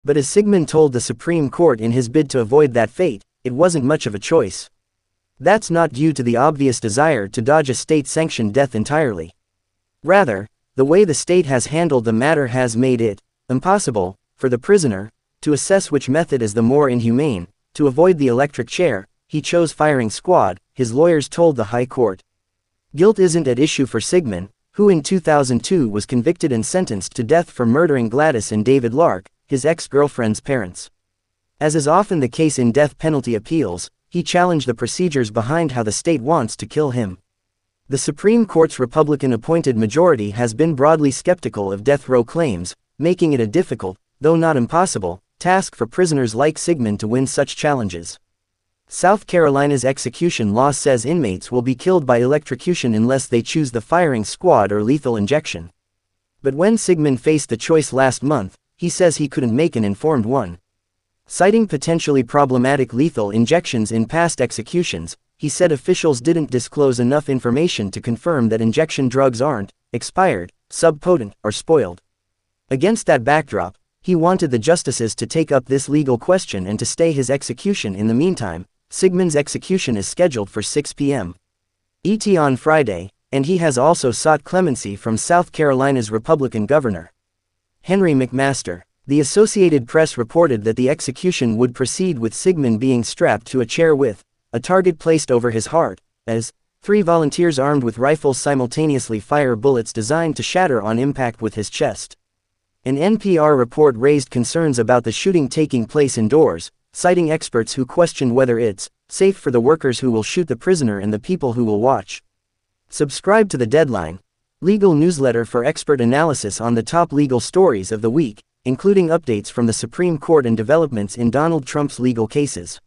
But as Sigmund told the Supreme Court in his bid to avoid that fate, it wasn't much of a choice. That's not due to the obvious desire to dodge a state-sanctioned death entirely. Rather, the way the state has handled the matter has made it impossible for the prisoner to assess which method is the more inhumane. To avoid the electric chair, he chose firing squad, his lawyers told the High Court. Guilt isn't at issue for Sigmund, who in 2002 was convicted and sentenced to death for murdering Gladys and David Lark, his ex-girlfriend's parents. As is often the case in death penalty appeals, he challenged the procedures behind how the state wants to kill him. The Supreme Court's Republican-appointed majority has been broadly skeptical of death row claims, making it a difficult, though not impossible, task for prisoners like Sigmund to win such challenges. South Carolina's execution law says inmates will be killed by electrocution unless they choose the firing squad or lethal injection. But when Sigmund faced the choice last month, he says he couldn't make an informed one. Citing potentially problematic lethal injections in past executions, he said officials didn't disclose enough information to confirm that injection drugs aren't expired, subpotent, or spoiled. Against that backdrop, he wanted the justices to take up this legal question and to stay his execution in the meantime. Sigmund's execution is scheduled for 6 p.m. ET on Friday, and he has also sought clemency from South Carolina's Republican governor, Henry McMaster. The Associated Press reported that the execution would proceed with Sigmund being strapped to a chair with a target placed over his heart, as 3 volunteers armed with rifles simultaneously fire bullets designed to shatter on impact with his chest. An NPR report raised concerns about the shooting taking place indoors, citing experts who questioned whether it's safe for the workers who will shoot the prisoner and the people who will watch. Subscribe to The Deadline, legal newsletter for expert analysis on the top legal stories of the week, including updates from the Supreme Court and developments in Donald Trump's legal cases.